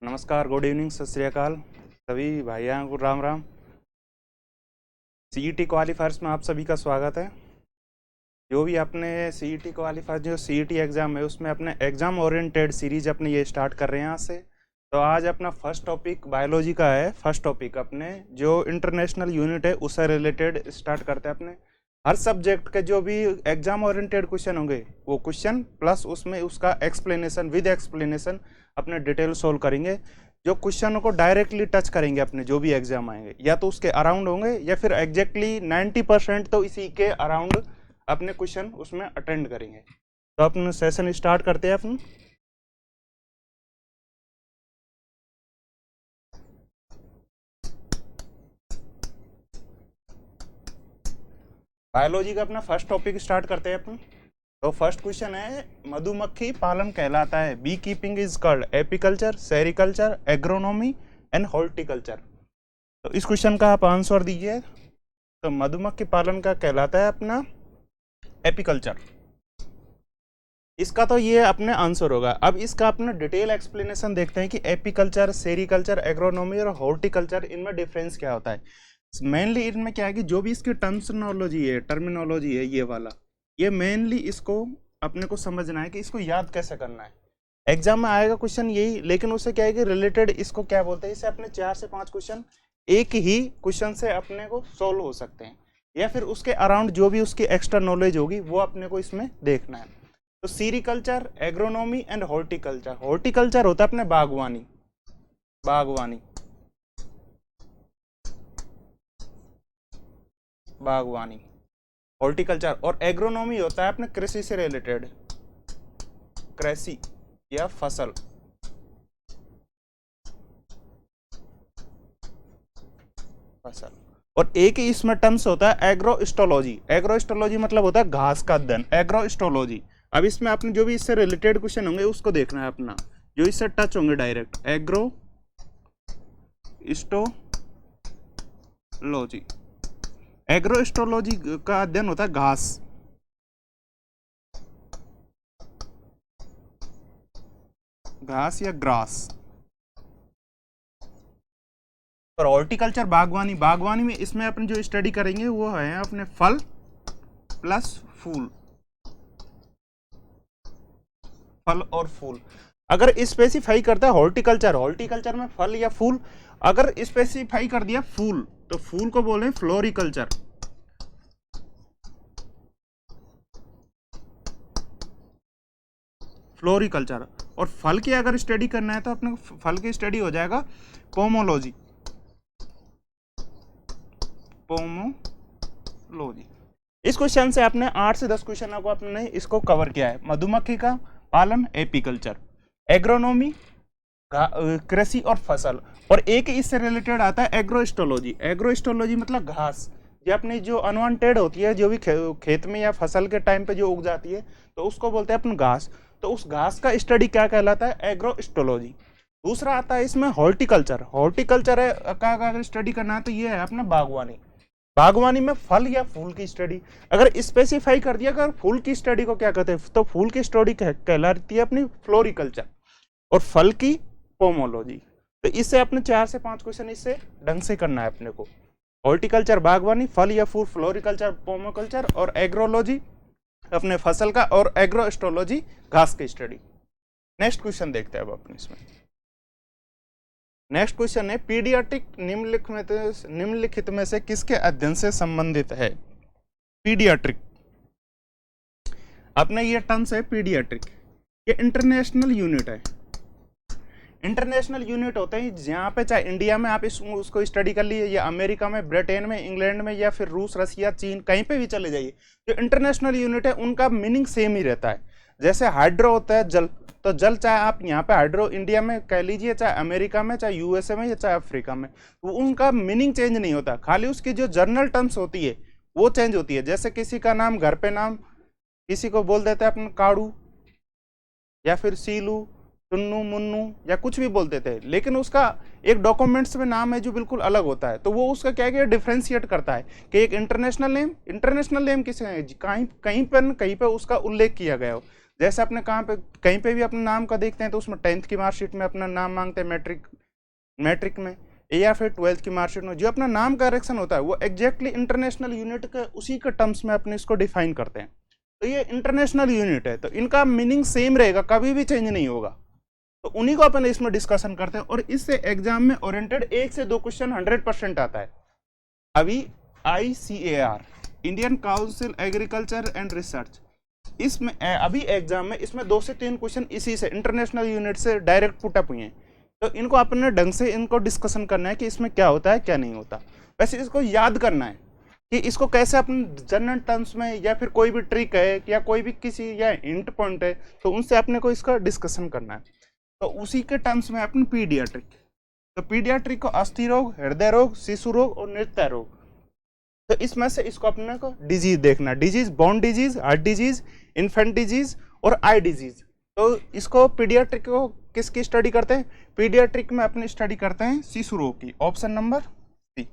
नमस्कार, good evening, सत श्री अकाल सभी भाइयों को राम राम। सीईटी क्वालिफायर्स में आप सभी का स्वागत है। जो भी अपने सीईटी क्वालिफायर जो सीईटी एग्ज़ाम है उसमें अपने एग्ज़ाम ओरिएंटेड सीरीज अपने ये स्टार्ट कर रहे हैं यहाँ से। तो आज अपना फर्स्ट टॉपिक बायोलॉजी का है। फर्स्ट टॉपिक अपने जो इंटरनेशनल यूनिट है उससे रिलेटेड स्टार्ट करते हैं। अपने हर सब्जेक्ट के जो भी एग्ज़ाम ओरिएंटेड क्वेश्चन होंगे वो क्वेश्चन प्लस उसमें उसका एक्सप्लेनेशन विद एक्सप्लेनेशन अपने डिटेल सोल्व करेंगे। जो क्वेश्चनों को डायरेक्टली टच करेंगे अपने जो भी एग्जाम आएंगे या तो उसके अराउंड होंगे या फिर एग्जैक्टली 90% तो इसी के अराउंड अपने क्वेश्चन उसमें अटेंड करेंगे। तो अपने सेशन स्टार्ट करते हैं। अपन बायोलॉजी का अपना फर्स्ट टॉपिक स्टार्ट करते हैं अपन। तो फर्स्ट क्वेश्चन है, मधुमक्खी पालन कहलाता है bee keeping is called apiculture, sericulture, agronomy and horticulture. तो इस क्वेश्चन का आप आंसर दीजिए। तो मधुमक्खी पालन का कहलाता है अपना एपीकल्चर। इसका तो ये अपने आंसर होगा। अब इसका अपना डिटेल एक्सप्लेनेशन देखते हैं कि एपीकल्चर, सेरिकल्चर, एग्रोनॉमी और हॉर्टिकल्चर इनमें डिफरेंस क्या होता है। मेनली इनमें क्या है कि जो भी इसकी टर्मिनोलॉजी है ये वाला, ये मेनली इसको अपने को समझना है कि इसको याद कैसे करना है। एग्जाम में आएगा क्वेश्चन यही, लेकिन उससे क्या है कि रिलेटेड इसको क्या बोलते हैं, इसे अपने 4 से 5 क्वेश्चन एक ही क्वेश्चन से अपने को सोल्व हो सकते हैं या फिर उसके अराउंड जो भी उसकी एक्स्ट्रा नॉलेज होगी वो अपने को इसमें देखना है। तो सीरिकल्चर, एग्रोनॉमी एंड हॉर्टिकल्चर। हॉर्टिकल्चर होता है अपने बागवानी, हॉर्टिकल्चर। और एग्रोनॉमी होता है अपने कृषि से रिलेटेड, कृषि या फसल। और एक ही इसमें टर्म्स होता है एग्रोस्टोलॉजी। एग्रोस्टोलॉजी मतलब होता है घास का अध्ययन, एग्रोस्टोलॉजी। अब इसमें आपने जो भी इससे रिलेटेड क्वेश्चन होंगे उसको देखना है अपना, जो इससे टच होंगे डायरेक्ट। एग्रोस्टोलॉजी का अध्ययन होता है घास या ग्रास। और हॉर्टिकल्चर बागवानी में इसमें अपन जो स्टडी करेंगे वो है अपने फल प्लस फूल, फल और फूल। अगर स्पेसिफाई करता है हॉर्टिकल्चर में फल या फूल, अगर स्पेसिफाई कर दिया फूल तो फूल को बोले फ्लोरिकल्चर। और फल की अगर स्टडी करना है तो अपने फल की स्टडी हो जाएगा पोमोलॉजी। इस क्वेश्चन से आपने 8 से 10 क्वेश्चन को आपने इसको कवर किया है। मधुमक्खी का पालन एपीकल्चर, एग्रोनॉमी कृषि और फसल, और एक इससे रिलेटेड आता है एग्रोस्टोलॉजी। एग्रोस्टोलॉजी मतलब घास, ये अपनी जो अनवांटेड होती है, जो भी खेत में या फसल के टाइम पे जो उग जाती है तो उसको बोलते हैं अपन घास। तो उस घास का स्टडी क्या कहलाता है, एग्रोस्टोलॉजी। दूसरा आता है इसमें हॉर्टिकल्चर का अगर स्टडी करना है तो ये है अपना बागवानी में फल या फूल की स्टडी। अगर स्पेसिफाई कर दिया अगर फूल की स्टडी को क्या कहते हैं तो फूल की स्टडी कहलाती है अपनी फ्लोरिकल्चर, और फल की पोमोलॉजी। तो इससे अपने 4 से 5 क्वेश्चन इससे ढंग से करना है अपने को। हॉर्टिकल्चर बागवानी, फल या फूल फ्लोरिकल्चर पोमोकल्चर, और एग्रोलॉजी अपने फसल का, और एग्रोस्टोलॉजी घास की स्टडी। नेक्स्ट क्वेश्चन देखते हैं अब अपने इसमें। नेक्स्ट क्वेश्चन है, पीडियाट्रिक निम्नलिखित में से किसके अध्ययन से संबंधित है। पीडियाट्रिक अपने ये टर्म्स है पीडियाट्रिक, ये इंटरनेशनल यूनिट है। इंटरनेशनल यूनिट होते हैं जहाँ पे चाहे इंडिया में आप उसको स्टडी कर लीजिए, या अमेरिका में, ब्रिटेन में, इंग्लैंड में, या फिर रूस, रसिया, चीन, कहीं पे भी चले जाइए, जो इंटरनेशनल यूनिट है उनका मीनिंग सेम ही रहता है। जैसे हाइड्रो होता है जल, तो जल चाहे आप यहाँ पे हाइड्रो इंडिया में कह लीजिए, चाहे अमेरिका में, चाहे यूएसए में, या चाहे अफ्रीका में, तो उनका मीनिंग चेंज नहीं होता, खाली उसकी जो जर्नल टर्म्स होती है वो चेंज होती है। जैसे किसी का नाम, घर पे नाम, किसी को बोल देते हैं अपन काड़ू या फिर सीलू, टुन्नू, मुन्नू, या कुछ भी बोलते थे, लेकिन उसका एक डॉक्यूमेंट्स में नाम है जो बिल्कुल अलग होता है। तो वो उसका क्या है, डिफ्रेंशिएट करता है कि एक इंटरनेशनल नेम किसे कहीं पे उसका उल्लेख किया गया हो। जैसे अपने कहाँ पे कहीं पे भी अपने नाम का देखते हैं तो उसमें 10th की मार्कशीट में अपना नाम मांगते हैं, मैट्रिक में, या फिर 12th की मार्कशीट में जो अपना नाम करेक्शन होता है वो एग्जैक्टली इंटरनेशनल यूनिट के उसी के टर्म्स में अपने इसको डिफाइन करते हैं। तो ये इंटरनेशनल यूनिट है तो इनका मीनिंग सेम रहेगा, कभी भी चेंज नहीं होगा। तो उन्हीं को अपन इसमें डिस्कशन करते हैं और इससे एग्जाम में ओरिएंटेड 1 से 2 क्वेश्चन 100% आता है। अभी ICAR, Indian council agriculture and research, इसमें अभी एग्जाम में इसमें 2 से 3 क्वेश्चन इसी से इंटरनेशनल यूनिट से डायरेक्ट पुटअप हुए हैं। तो इनको अपने ढंग से इनको डिस्कशन करना है कि इसमें क्या होता है क्या नहीं होता। वैसे इसको याद करना है कि इसको कैसे अपन जनरल टर्म्स में, या फिर कोई भी ट्रिक है या कोई भी किसी या हिंट पॉइंट है तो उनसे अपने को इसका डिस्कशन करना है। तो उसी के टर्म्स में अपन पीडियाट्रिक, तो पीडियाट्रिक को अस्थि रोग, हृदय रोग, शिशु रोग और नृत्य रोग, तो इसमें से इसको अपने को डिजीज देखना, disease, bone disease, heart disease, infant disease और आई डिजीज। तो इसको पीडियाट्रिक को किसकी स्टडी करते हैं? पीडियाट्रिक में अपनी स्टडी करते हैं शिशु रोग की, ऑप्शन नंबर सी।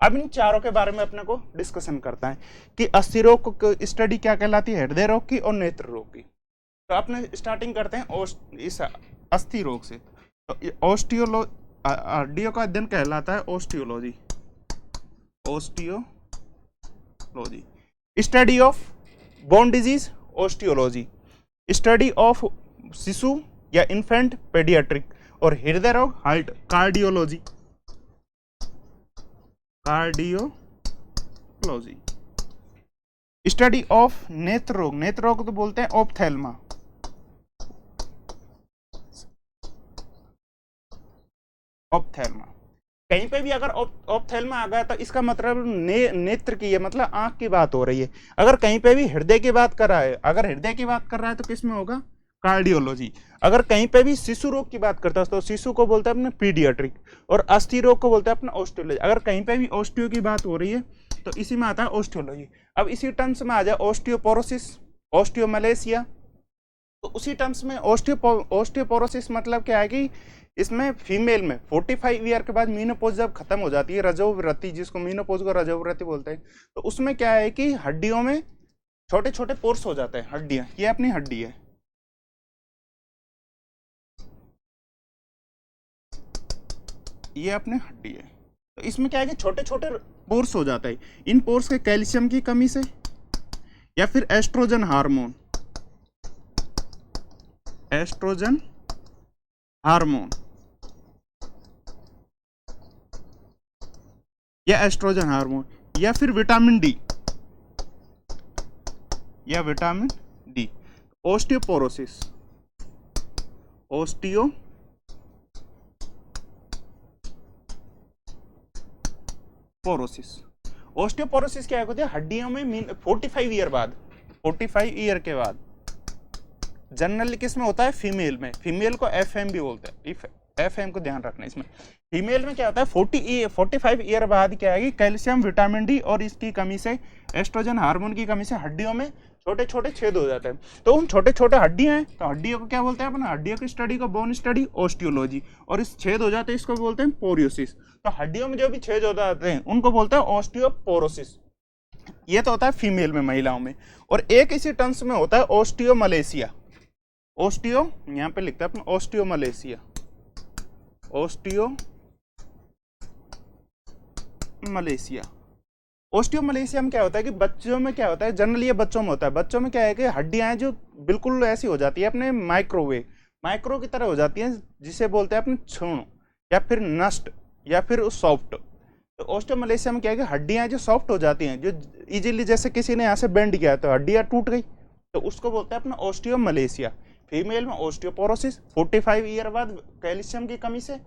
अब इन चारों के बारे में अपने को डिस्कशन करता है कि अस्थि रोग को स्टडी क्या कहलाती है, हृदय रोग की और नेत्र रोग की। तो अपने स्टार्टिंग करते हैं इस अस्थि रोग से। तो हड्डियों का अध्ययन कहलाता है osteology, study of bone disease osteology, study of शिशु या इन्फेंट पेडियाट्रिक, और हृदय रोग हार्ट कार्डियोलॉजी, स्टडी ऑफ नेत्र रोग तो बोलते हैं ऑप्थेल्मा, कहीं पे भी अगर ऑप्थेल्मा आ गया तो इसका मतलब नेत्र की है, मतलब आंख की बात हो रही है। अगर कहीं पे भी हृदय की बात कर रहा है, अगर हृदय की बात कर रहा है तो किस में होगा? कार्डियोलॉजी। अगर कहीं पे भी शिशु रोग की बात करता है तो शिशु को बोलते हैं अपने पीडियाट्रिक, और अस्थि रोग को बोलते हैं अपना ऑस्टियोलॉजी। अगर कहीं पे भी ऑस्टियो की बात हो रही है तो इसी में आता है ऑस्टियोलॉजी। अब इसी टर्म्स में आ जाए ऑस्टियोपोरोसिस, ऑस्टियोमलेशिया, तो उसी टर्म्स में ऑस्टियोपोरोसिस मतलब क्या है कि इसमें फीमेल में 45 ईयर के बाद मीनोपॉज जब खत्म हो जाती है, रजोवृत्ति, जिसको मीनोपॉज को रजोवृत्ति बोलते हैं, तो उसमें क्या है कि हड्डियों में छोटे छोटे पोर्स हो जाते हैं। हड्डियां, ये अपनी हड्डी है, ये अपनी हड्डी है। तो इसमें क्या है कि छोटे छोटे पोर्स हो जाते हैं। इन पोर्स के कैल्शियम की कमी से या फिर एस्ट्रोजन हार्मोन या फिर विटामिन डी ओस्टियोपोरोसिस क्या होती है? हड्डियों में 45 ईयर के बाद जनरली किस में होता है? फीमेल में। फीमेल को FM भी बोलते हैं, FM को ध्यान रखना। इसमें फीमेल में क्या होता है 45 ईयर बाद क्या है, कैल्शियम, विटामिन डी और इसकी कमी से, एस्ट्रोजन हार्मोन की कमी से हड्डियों में छोटे छोटे छेद हो जाते हैं। तो उन छोटे छोटे हड्डियां हैं, तो हड्डियों को क्या बोलते हैं अपना? हड्डियों की स्टडी को बोन स्टडी ऑस्टियोलॉजी, और इस छेद हो जाते हैं इसको बोलते हैं पोरियोसिस। तो हड्डियों में जो भी छेद हो जाते हैं उनको बोलते हैं ऑस्टियोपोरोसिस। ये तो होता है फीमेल में, महिलाओं में। और एक इसी टर्म्स में होता है ऑस्टियोमलेशिया। यहाँ पे लिखता है अपना ऑस्टियोमलेशिया में क्या होता है कि बच्चों में क्या होता है, जनरली ये बच्चों में होता है। बच्चों में क्या है कि हड्डियां हैं जो बिल्कुल ऐसी हो जाती है अपने माइक्रो की तरह हो जाती हैं, जिसे बोलते हैं अपने क्षुण या फिर नष्ट या फिर सॉफ्ट। तो ऑस्टियोमलेशिया में क्या है कि हड्डियां जो सॉफ्ट हो जाती हैं, जो इजीली, जैसे किसी ने यहाँ से बेंड किया तो हड्डियां टूट गई, तो उसको बोलते हैं अपना ऑस्टियोमलेशिया। फीमेल में ऑस्टियोपोरोसिस, 45 ईयर बाद कैल्शियम की कमी से,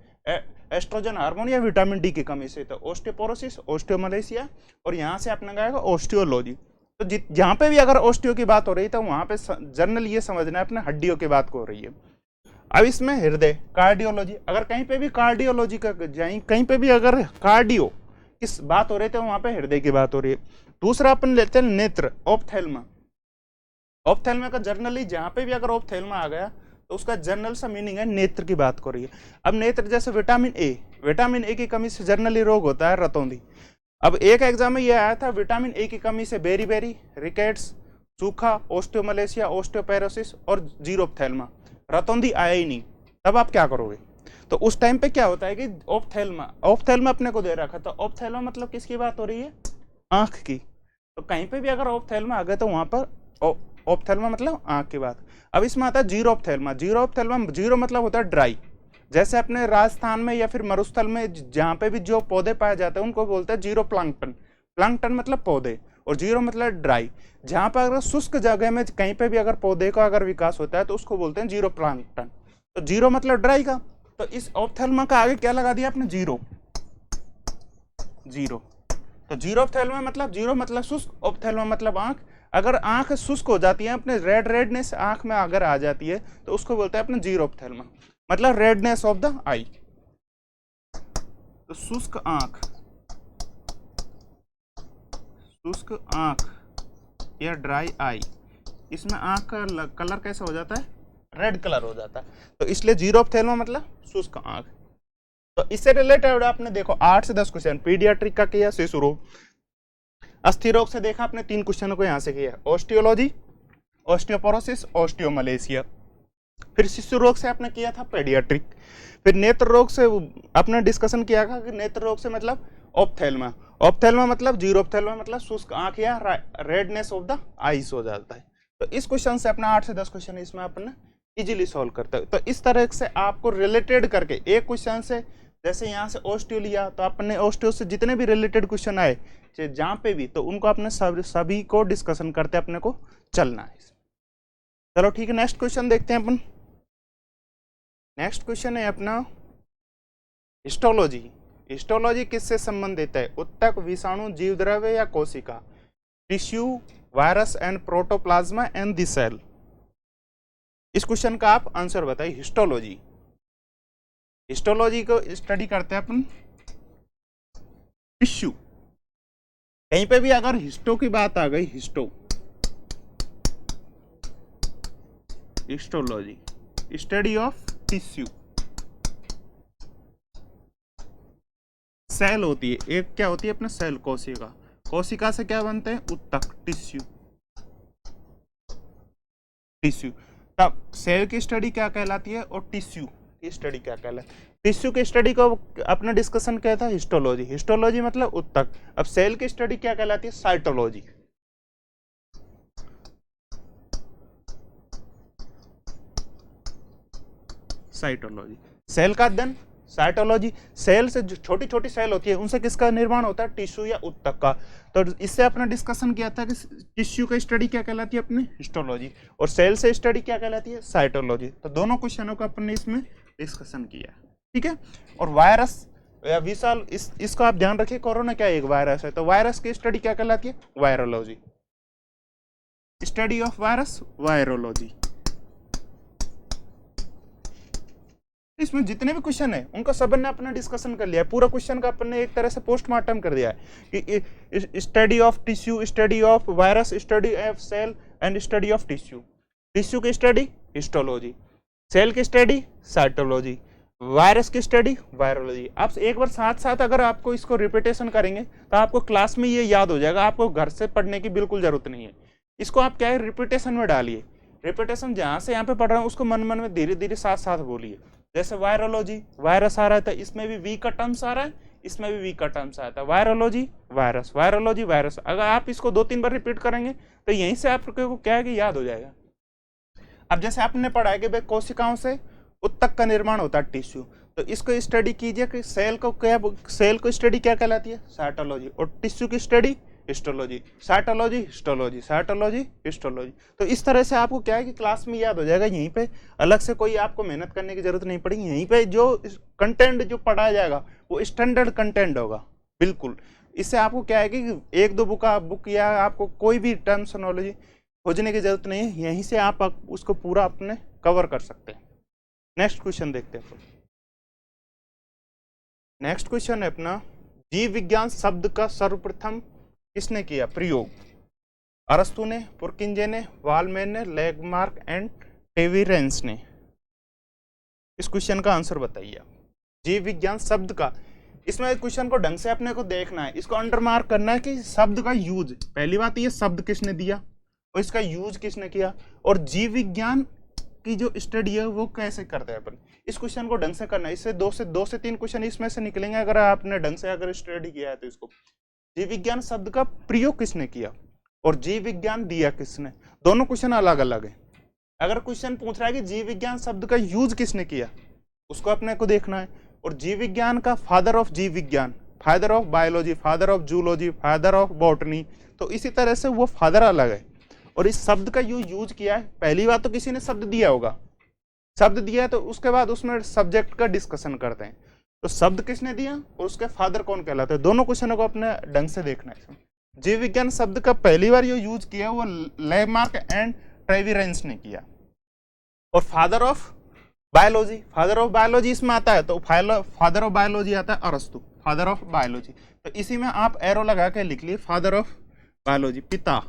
एस्ट्रोजन हार्मोन या विटामिन डी की कमी से, तो ऑस्टियोपोरोसिस, ऑस्टियोमलेशिया, और यहाँ से अपना गएगा ऑस्टियोलॉजी। तो जहाँ पे भी अगर ऑस्टियो की बात हो रही है तो वहाँ पे जनरल ये समझना है अपने हड्डियों की बात हो रही है। अब इसमें हृदय, कार्डियोलॉजी, अगर कहीं पे भी कार्डियोलॉजी का जाए, कहीं पे भी अगर कार्डियो किस बात हो रही है तो वहाँ पे हृदय की बात हो रही है। दूसरा अपन लेते हैं नेत्र, ऑप्थेल्मा का जर्नली जहाँ पे भी अगर ऑप्थेल्मा आ गया तो उसका जनरल सा मीनिंग है नेत्र की बात हो रही है। अब नेत्र जैसे विटामिन ए की कमी से जर्नली रोग होता है रतौंधी। अब एक एग्जाम में ये आया था, विटामिन ए की कमी से बेरी बेरी, रिकेट्स सूखा, ओस्टियोमलेशिया, ओस्टियोपेरोसिस और जीरोप्थेल्मा। रतौंधी आया ही नहीं, तब आप क्या करोगे? तो उस टाइम पे क्या होता है कि ओप्थेल्मा अपने को दे रखा था। ओप्थेल्मा मतलब किसकी बात हो रही है? आंख की। तो कहीं पे भी अगर ओप्थेल्मा आ गए तो वहां पर ओप्थेल्मा मतलब आंख की बात। अब इसमें आता है जीरोप्थेल्मा। जीरोप्थेल्मा, जीरो मतलब होता है ड्राई। जैसे अपने राजस्थान में या फिर मरुस्थल में जहाँ पे भी जो पौधे पाए जाते हैं उनको बोलते हैं जीरो प्लांक्टन। प्लांक्टन मतलब पौधे, और जीरो मतलब ड्राई। जहाँ पर अगर शुष्क जगह में कहीं पे भी अगर पौधे का अगर विकास होता है तो उसको बोलते हैं जीरो प्लांक्टन। तो जीरो मतलब ड्राई का, तो इस ऑप्थेल्मा का आगे क्या लगा दिया आपने? जीरो। जीरो, तो जीरोप्थेल्मा मतलब जीरो मतलब शुष्क, ऑप्थेल्मा मतलब आंख। अगर आंख शुष्क हो जाती है, अपने रेडनेस आंख में अगर आ जाती है तो उसको बोलते हैं अपने जीरोप्थेल्मा, मतलब रेडनेस ऑफ द आई। तो शुष्क आंख, शुष्क आंख या ड्राई आई, इसमें आंख का कलर कैसा हो जाता है? रेड कलर हो जाता है। तो इसलिए जीरोप्थेल्मा मतलब शुष्क आंख। तो इससे रिलेटेड आपने देखो 8 से 10 क्वेश्चन पीडियाट्रिक का किया, शिशु रोग, अस्थि रोग से देखा आपने 3 क्वेश्चनों को यहां से किया, ऑस्टियोलॉजी, ऑस्टियोपोरोसिस, ऑस्टियोमलेशिया। फिर शिशु रोग से आपने किया था पेडियाट्रिक। फिर नेत्र रोग से आपने डिस्कशन किया था कि नेत्र रोग से मतलब ऑप्थेल्मा। ऑप्थेल्मा मतलब जीरोप्थेल्मा मतलब शुष्क आंख या रेडनेस ऑफ द आईज हो जाता है। तो इस क्वेश्चन से अपना 8 से 10 क्वेश्चन इसमें अपने इजीली सॉल्व करते हैं। तो इस तरह से आपको रिलेटेड करके एक क्वेश्चन से, जैसे यहाँ से ऑस्टियो लिया तो अपने ऑस्टियो से जितने भी रिलेटेड क्वेश्चन आए चाहे जहाँ पे भी, तो उनको अपने सभी को डिस्कशन करते अपने को चलना है। चलो ठीक है, नेक्स्ट क्वेश्चन देखते हैं अपन। नेक्स्ट क्वेश्चन है अपना हिस्टोलॉजी। हिस्टोलॉजी किससे संबंधित है? उत्तक, विषाणु, जीवद्रव्य या कोशिका? Tissue, virus and protoplasm and the cell. इस क्वेश्चन का आप आंसर बताइए। हिस्टोलॉजी, हिस्टोलॉजी को स्टडी करते हैं अपन टिश्यू। कहीं पे भी अगर हिस्टो की बात आ गई, histology study of tissue. Cell होती है एक, क्या होती है अपना सेल? कोशिका। कोशिका से क्या बनते हैं? उत्तक, टिश्यू। टिश्यू, तब सेल की स्टडी क्या कहलाती है और टिश्यू की स्टडी क्या कहलाती है? टिश्यू की स्टडी को अपना डिस्कशन किया था हिस्टोलॉजी। हिस्टोलॉजी मतलब उत्तक। अब सेल की स्टडी क्या कहलाती है? साइटोलॉजी। साइटोलॉजी, सेल का अध्ययन, साइटोलॉजी। सेल से जो छोटी छोटी सेल होती है उनसे किसका निर्माण होता है? टिश्यू या उत्तक का। तो इससे अपना डिस्कशन किया था कि टिश्यू का स्टडी क्या कहलाती है अपनी? हिस्टोलॉजी। और सेल से स्टडी क्या कहलाती है? साइटोलॉजी। तो दोनों क्वेश्चनों का अपन ने इसमें डिस्कशन किया, ठीक है। और वायरस या विशाल, इसको आप ध्यान रखिए, कोरोना क्या एक वायरस है, तो वायरस की स्टडी क्या कहलाती है? Virology. Study of virus, virology. इसमें जितने भी क्वेश्चन है उनका सब ने अपना डिस्कशन कर लिया है। पूरा क्वेश्चन का अपन ने एक तरह से पोस्टमार्टम कर दिया है कि study of tissue, study of virus, study of cell and study of tissue. Tissue की स्टडी हिस्टोलॉजी, सेल की स्टडी साइटोलॉजी, वायरस की स्टडी वायरोलॉजी। आप एक बार साथ साथ अगर आपको इसको रिपीटेशन करेंगे तो आपको क्लास में ये याद हो जाएगा, आपको घर से पढ़ने की बिल्कुल जरूरत नहीं है। इसको आप क्या है, रिपीटेशन में डालिए। रिपीटेशन जहाँ से यहाँ पे पढ़ रहे हैं उसको मन मन में धीरे धीरे साथ साथ बोलिए। जैसे वायरोलॉजी, वायरस आ रहा था, इसमें भी वी का टर्म्स आ रहा है, इसमें भी वी का टर्म्स आता है। Virology virus, virology virus. अगर आप इसको 2-3 बार रिपीट करेंगे तो यहीं से आपको क्या है कि याद हो जाएगा। अब जैसे आपने पढ़ा है कि भाई कोशिकाओं से उत्तक का निर्माण होता है, टिश्यू, तो इसको स्टडी कीजिए कि सेल को क्या, सेल को स्टडी क्या कहलाती है? साइटोलॉजी। और टिश्यू की study histology. Cytology histology, cytology histology. तो इस तरह से आपको क्या है कि क्लास में याद हो जाएगा। यहीं पे अलग से कोई आपको मेहनत करने की जरूरत नहीं पड़ेगी। यहीं पे जो कंटेंट जो पढ़ाया जाएगा वो स्टैंडर्ड कंटेंट होगा बिल्कुल। इससे आपको क्या है कि 1-2 बुक या आपको कोई भी टर्म्स नॉलेज खोजने की जरूरत नहीं है, यहीं से आप उसको पूरा अपने कवर कर सकते हैं। नेक्स्ट क्वेश्चन देखते हैं। नेक्स्ट क्वेश्चन है अपना, जीव विज्ञान शब्द का सर्वप्रथम किसने किया प्रयोग? अरस्तु ने, पुरकिंजे ने, वालमैन ने, लैंगमार्क एंड टेविरेंस ने। इस क्वेश्चन का आंसर बताइए। जीव विज्ञान शब्द का, इसमें क्वेश्चन को ढंग से अपने को देखना है, इसको अंडर मार्क करना है कि शब्द का यूज। पहली बात ये शब्द किसने दिया और इसका यूज किसने किया, और जीव विज्ञान की जो स्टडी है वो कैसे करते हैं अपन। इस क्वेश्चन को ढंग से करना है, इससे दो से तीन क्वेश्चन इसमें से निकलेंगे अगर आपने ढंग से अगर स्टडी किया है तो। इसको जीव विज्ञान शब्द का प्रयोग किसने किया और जीव विज्ञान दिया किसने, दोनों क्वेश्चन अलग अलग है। अगर क्वेश्चन पूछ रहा है कि जीव विज्ञान शब्द का यूज किसने किया, उसको अपने को देखना है। और जीव विज्ञान का फादर ऑफ जीव विज्ञान, father of biology, father of zoology, father of botany, तो इसी तरह से वो फादर अलग है। और इस शब्द का यूज किया है, पहली बात तो किसी ने शब्द दिया होगा, शब्द दिया है तो उसके बाद उसमें सब्जेक्ट का डिस्कशन करते हैं। तो शब्द किसने दिया और उसके फादर कौन कहलाते हैं, दोनों क्वेश्चनों को अपने ढंग से देखना है। जीव विज्ञान शब्द का पहली बार ये यूज किया वो लैमार्क एंड ट्रेविरेंस ने किया। और father of biology, father of biology इसमें आता है तो फादर ऑफ बायोलॉजी आता है अरस्तु, फादर ऑफ बायोलॉजी। तो इसी में आप एरो लगा के लिख लिए फादर ऑफ बायोलॉजी, पिता,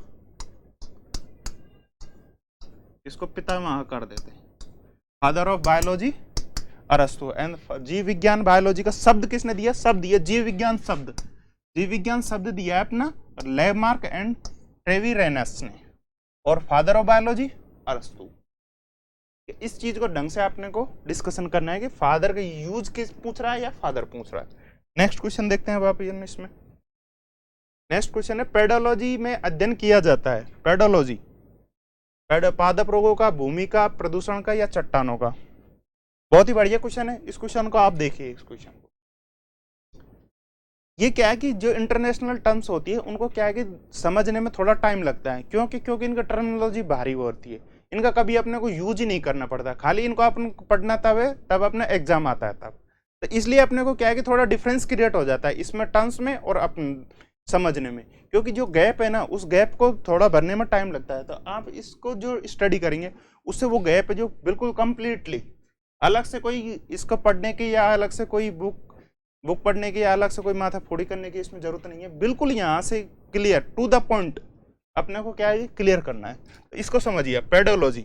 इसको पिता वहां कर देते हैं, फादर ऑफ बायोलॉजी अरस्तु। एंड जीव विज्ञान बायोलॉजी का शब्द किसने दिया, शब्द दिया जीव विज्ञान शब्द, जीव विज्ञान शब्द दिया है अपना लैमार्क एंड ट्रेविरेनस ने, और फादर ऑफ बायोलॉजी अरस्तु। इस चीज को ढंग से आपने को डिस्कशन करना है कि फादर का यूज किस पूछ रहा है या फादर पूछ रहा है। नेक्स्ट क्वेश्चन देखते हैं आप इसमें। नेक्स्ट क्वेश्चन है पेडोलॉजी में अध्ययन किया जाता है, पेडोलॉजी पादप रोगों का, भूमि का, प्रदूषण का या चट्टानों का। बहुत ही बढ़िया क्वेश्चन है, इस क्वेश्चन को आप देखिए। इस क्वेश्चन को ये क्या है कि जो इंटरनेशनल टर्म्स होती है उनको क्या है कि समझने में थोड़ा टाइम लगता है, क्योंकि इनका टर्मिनोलॉजी भारी होती है, इनका कभी अपने को यूज ही नहीं करना पड़ता, खाली इनको अपन पढ़ना तब अपना एग्जाम आता है तब। तो इसलिए अपने को क्या है कि थोड़ा डिफरेंस क्रिएट हो जाता है इसमें टर्म्स में और अपन समझने में, क्योंकि जो गैप है ना उस गैप को थोड़ा भरने में टाइम लगता है। तो आप इसको जो स्टडी करेंगे उससे वो गैप है जो बिल्कुल कंप्लीटली अलग से कोई इसको पढ़ने की या अलग से कोई बुक पढ़ने की या अलग से कोई माथा फोड़ी करने की इसमें जरूरत नहीं है। बिल्कुल यहाँ से क्लियर टू द पॉइंट अपने को क्या है क्लियर करना है। तो इसको समझिए पेडोलॉजी।